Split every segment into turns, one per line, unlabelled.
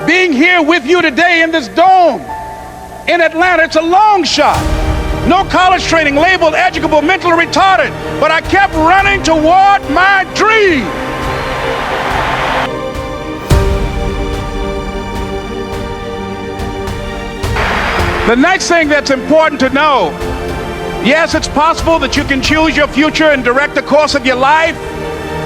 being here with you today in this dome in Atlanta. It's a long shot. No college training, labeled educable, mentally retarded, but I kept running toward my dream. The next thing that's important to know, yes, it's possible that you can choose your future and direct the course of your life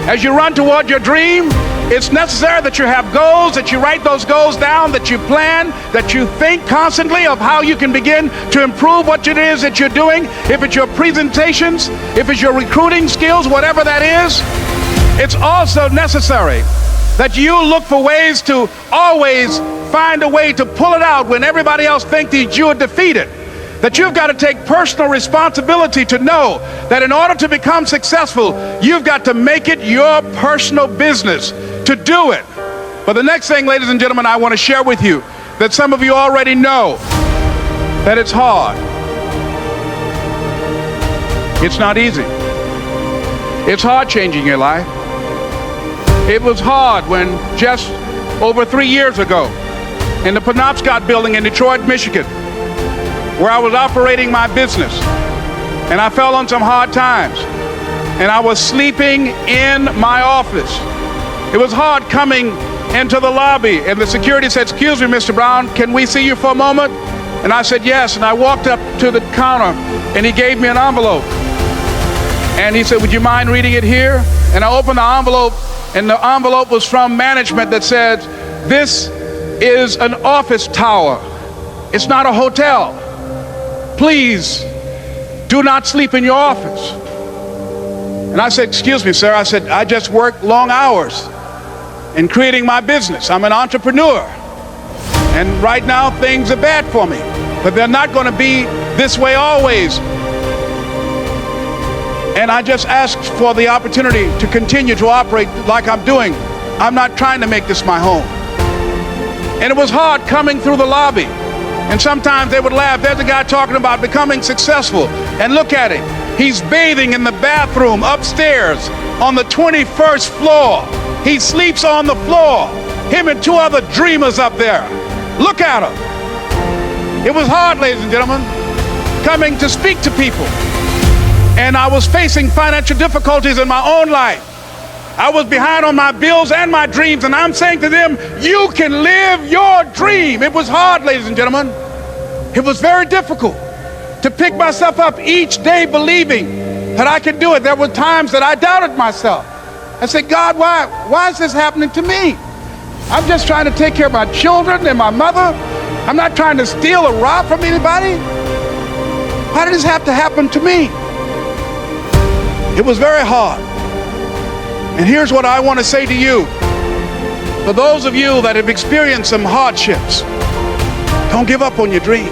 as you run toward your dream. It's necessary that you have goals, that you write those goals down, that you plan, that you think constantly of how you can begin to improve what it is that you're doing. If it's your presentations, if it's your recruiting skills, whatever that is, it's also necessary that you look for ways to always find a way to pull it out when everybody else thinks that you are defeated. That you've got to take personal responsibility to know that in order to become successful, you've got to make it your personal business to do it. But the next thing, ladies and gentlemen, I want to share with you that some of you already know that it's hard. It's not easy. It's hard changing your life. It was hard when just over 3 years ago in the Penobscot building in Detroit, Michigan, where I was operating my business, and I fell on some hard times, and I was sleeping in my office. It was hard coming into the lobby, and the security said, "Excuse me, Mr. Brown, can we see you for a moment?" And I said, "Yes," and I walked up to the counter, and he gave me an envelope. And he said, "Would you mind reading it here?" And I opened the envelope, and the envelope was from management that said, "This is an office tower. It's not a hotel. Please do not sleep in your office." And I said, "Excuse me, sir." I said, "I just work long hours in creating my business. I'm an entrepreneur. And right now things are bad for me, but they're not going to be this way always. And I just asked for the opportunity to continue to operate like I'm doing. I'm not trying to make this my home." And it was hard coming through the lobby. And sometimes they would laugh. There's a guy talking about becoming successful. And look at him. He's bathing in the bathroom upstairs on the 21st floor. He sleeps on the floor. Him and 2 other dreamers up there. Look at him. It was hard, ladies and gentlemen, coming to speak to people. And I was facing financial difficulties in my own life. I was behind on my bills and my dreams, and I'm saying to them, you can live your dream. It was hard, ladies and gentlemen. It was very difficult to pick myself up each day believing that I could do it. There were times that I doubted myself. I said, "God, why is this happening to me? I'm just trying to take care of my children and my mother. I'm not trying to steal or rob from anybody. Why did this have to happen to me?" It was very hard. And here's what I want to say to you. For those of you that have experienced some hardships, don't give up on your dream.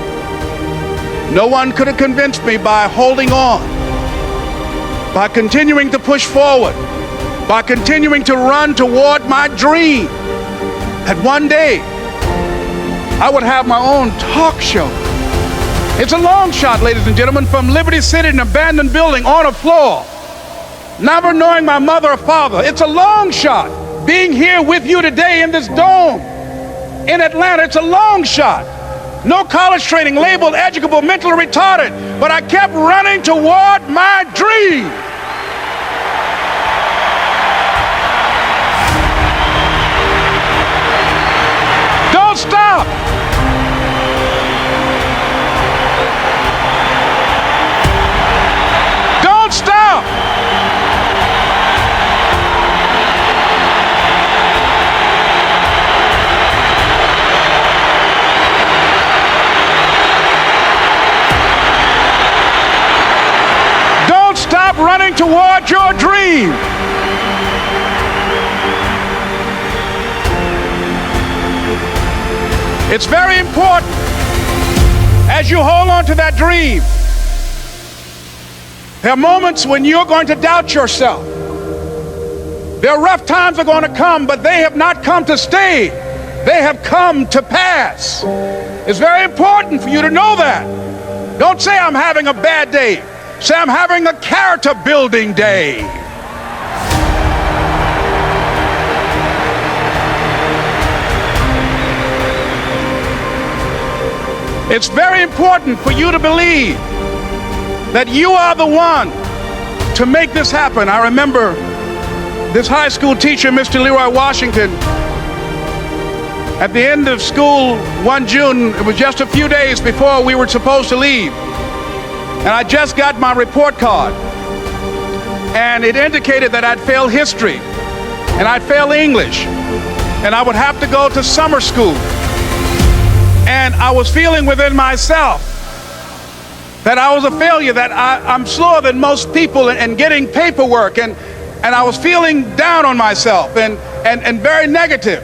No one could have convinced me by holding on, by continuing to push forward, by continuing to run toward my dream, that one day I would have my own talk show. It's a long shot, ladies and gentlemen, from Liberty City, an abandoned building on a floor, never knowing my mother or father. It's a long shot. Being here with you today in this dome in Atlanta, it's a long shot. No college training, labeled educable, mentally retarded, but I kept running toward my dream. Don't stop. Don't stop. Stop running toward your dream. It's very important as you hold on to that dream. There are moments when you're going to doubt yourself. There are rough times are going to come, but they have not come to stay. They have come to pass. It's very important for you to know that. Don't say, "I'm having a bad day." Say, "I'm having a character building day." It's very important for you to believe that you are the one to make this happen. I remember this high school teacher, Mr. Leroy Washington, at the end of school one June, it was just a few days before we were supposed to leave, and I just got my report card, and it indicated that I'd failed history, and I'd failed English, and I would have to go to summer school. And I was feeling within myself that I was a failure, that I'm slower than most people in getting paperwork, and I was feeling down on myself and very negative.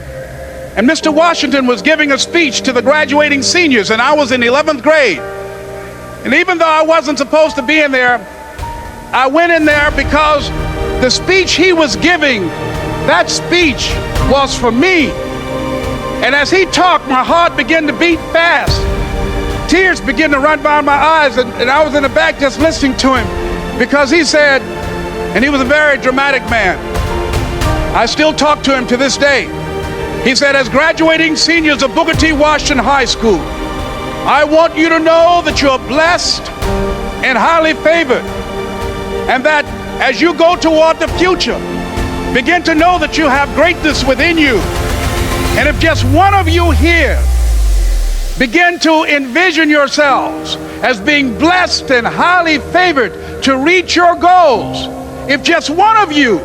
And Mr. Washington was giving a speech to the graduating seniors, and I was in 11th grade. And even though I wasn't supposed to be in there, I went in there because the speech he was giving, that speech was for me. And as he talked, my heart began to beat fast. Tears began to run down my eyes, and I was in the back just listening to him, because he said, and he was a very dramatic man. I still talk to him to this day. He said, as graduating seniors of Booker T. Washington High School, I want you to know that you're blessed and highly favored, and that as you go toward the future, begin to know that you have greatness within you. And if just one of you here begin to envision yourselves as being blessed and highly favored to reach your goals, if just one of you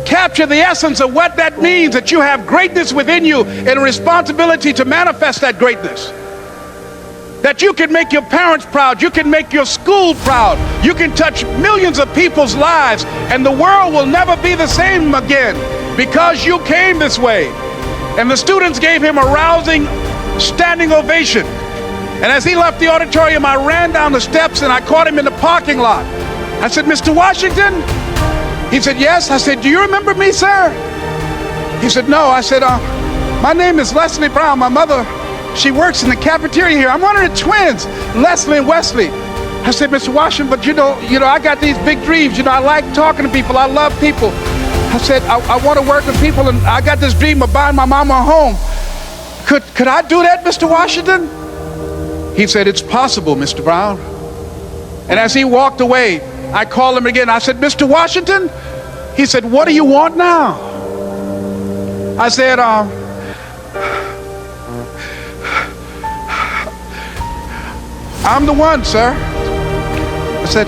capture the essence of what that means, that you have greatness within you and a responsibility to manifest that greatness, that you can make your parents proud, you can make your school proud, you can touch millions of people's lives, and the world will never be the same again because you came this way. And the students gave him a rousing standing ovation. And as he left the auditorium, I ran down the steps and I caught him in the parking lot. I said, Mr. Washington? He said, yes. I said, do you remember me, sir? He said, no. I said, my name is Leslie Brown. My mother, she works in the cafeteria here. I'm one of the twins, Leslie and Wesley. I said, Mr. Washington, but you know, I got these big dreams. I like talking to people. I love people. I said, I want to work with people, and I got this dream of buying my mama a home. Could I do that, Mr. Washington? He said, it's possible, Mr. Brown. And as he walked away, I called him again. I said, Mr. Washington? He said, what do you want now? I said, I'm the one, sir. I said,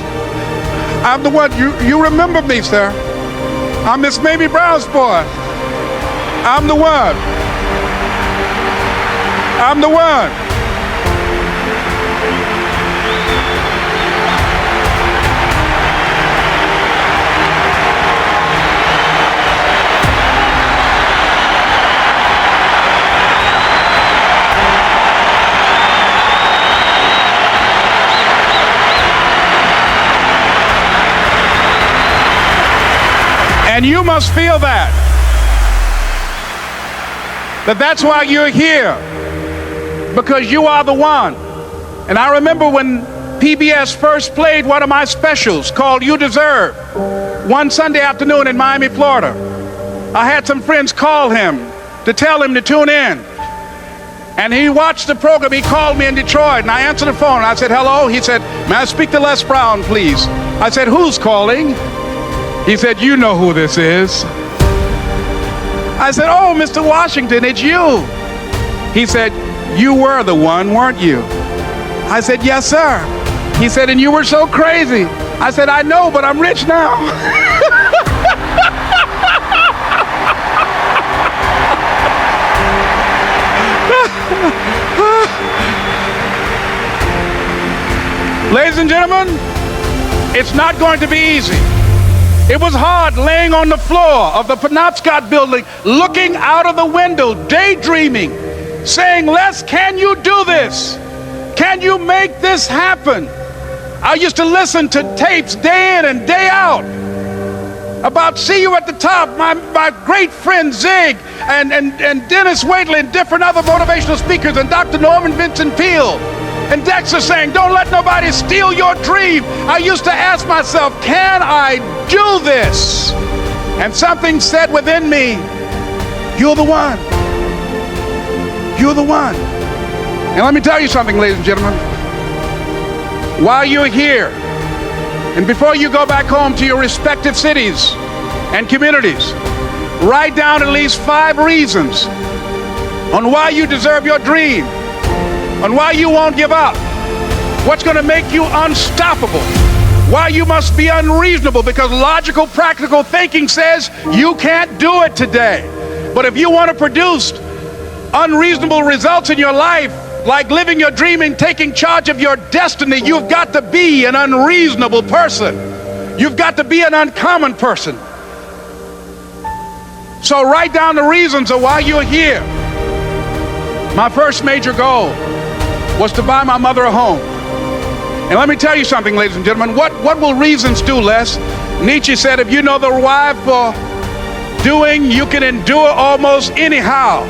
I'm the one. You remember me, sir. I'm Miss Mamie Brown's boy. I'm the one. I'm the one. And you must feel that's why you're here, because you are the one. And I remember when PBS first played one of my specials called You Deserve, one Sunday afternoon in Miami, Florida. I had some friends call him to tell him to tune in. And he watched the program. He called me in Detroit, and I answered the phone. I said, hello. He said, may I speak to Les Brown, please? I said, who's calling? He said, you know who this is. I said, oh, Mr. Washington, it's you. He said, you were the one, weren't you? I said, yes, sir. He said, and you were so crazy. I said, I know, but I'm rich now. Ladies and gentlemen, it's not going to be easy. It was hard laying on the floor of the Penobscot building, looking out of the window, daydreaming, saying, Les, can you do this? Can you make this happen? I used to listen to tapes day in and day out about See You at the Top, my great friend Zig and Dennis Waitley and different other motivational speakers, and Dr. Norman Vincent Peale and Dexter saying, don't let nobody steal your dream. I used to ask myself, can I do this? And something said within me, you're the one. You're the one. And let me tell you something, ladies and gentlemen. While you're here, and before you go back home to your respective cities and communities, write down at least 5 reasons on why you deserve your dream, on why you won't give up, what's going to make you unstoppable, why you must be unreasonable, because logical, practical thinking says you can't do it today. But if you want to produce unreasonable results in your life, like living your dream and taking charge of your destiny, you've got to be an unreasonable person. You've got to be an uncommon person. So write down the reasons of why you're here. My first major goal was to buy my mother a home. And let me tell you something, ladies and gentlemen, what will reasons do, Les? Nietzsche said, if you know the why for doing, you can endure almost anyhow.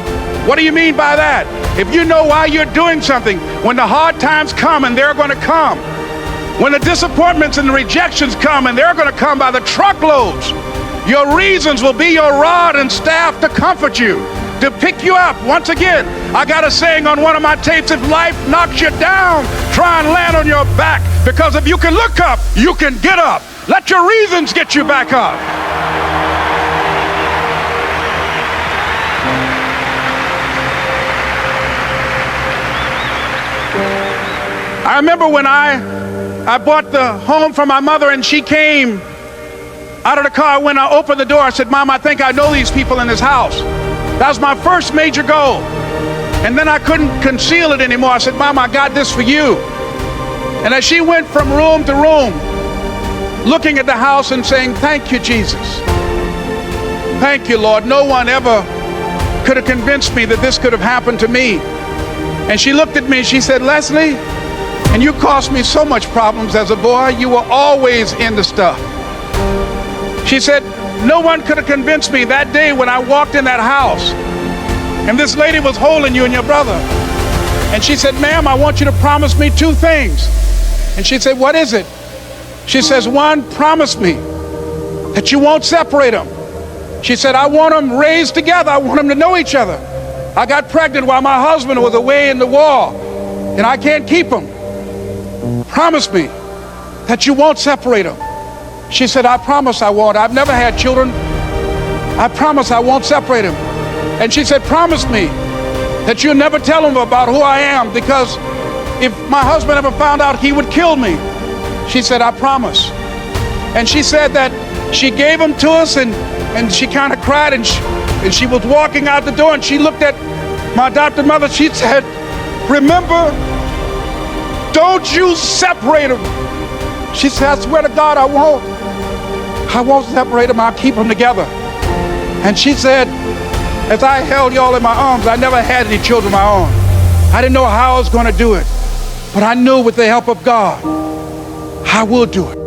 What do you mean by that? If you know why you're doing something, when the hard times come, and they're going to come, when the disappointments and the rejections come, and they're going to come by the truckloads, your reasons will be your rod and staff to comfort you, to pick you up. Once again, I got a saying on one of my tapes: if life knocks you down, try and land on your back, because if you can look up, you can get up. Let your reasons get you back up. I remember when I bought the home for my mother, and she came out of the car. When I opened the door, I said, Mom, I think I know these people in this house. That was my first major goal. And then I couldn't conceal it anymore. I said, Mom, I got this for you. And as she went from room to room, looking at the house and saying, thank you, Jesus. Thank you, Lord. No one ever could have convinced me that this could have happened to me. And she looked at me and she said, Leslie, and you caused me so much problems as a boy. You were always into stuff. She said, no one could have convinced me that day when I walked in that house and this lady was holding you and your brother. And she said, ma'am, I want you to promise me 2 things. And she said, what is it? She says, 1, promise me that you won't separate them. She said, I want them raised together. I want them to know each other. I got pregnant while my husband was away in the war, and I can't keep them. Promise me that you won't separate them. She said, I promise I won't. I've never had children. I promise I won't separate them. And she said, promise me that you'll never tell them about who I am, because if my husband ever found out, he would kill me. She said, I promise. And she said that she gave them to us, and she kind of cried, and she was walking out the door, and she looked at my adopted mother. She said, remember, don't you separate them. She said, I swear to God, I won't separate them. I'll keep them together. And she said, as I held y'all in my arms, I never had any children of my own. I didn't know how I was going to do it, but I knew with the help of God, I will do it.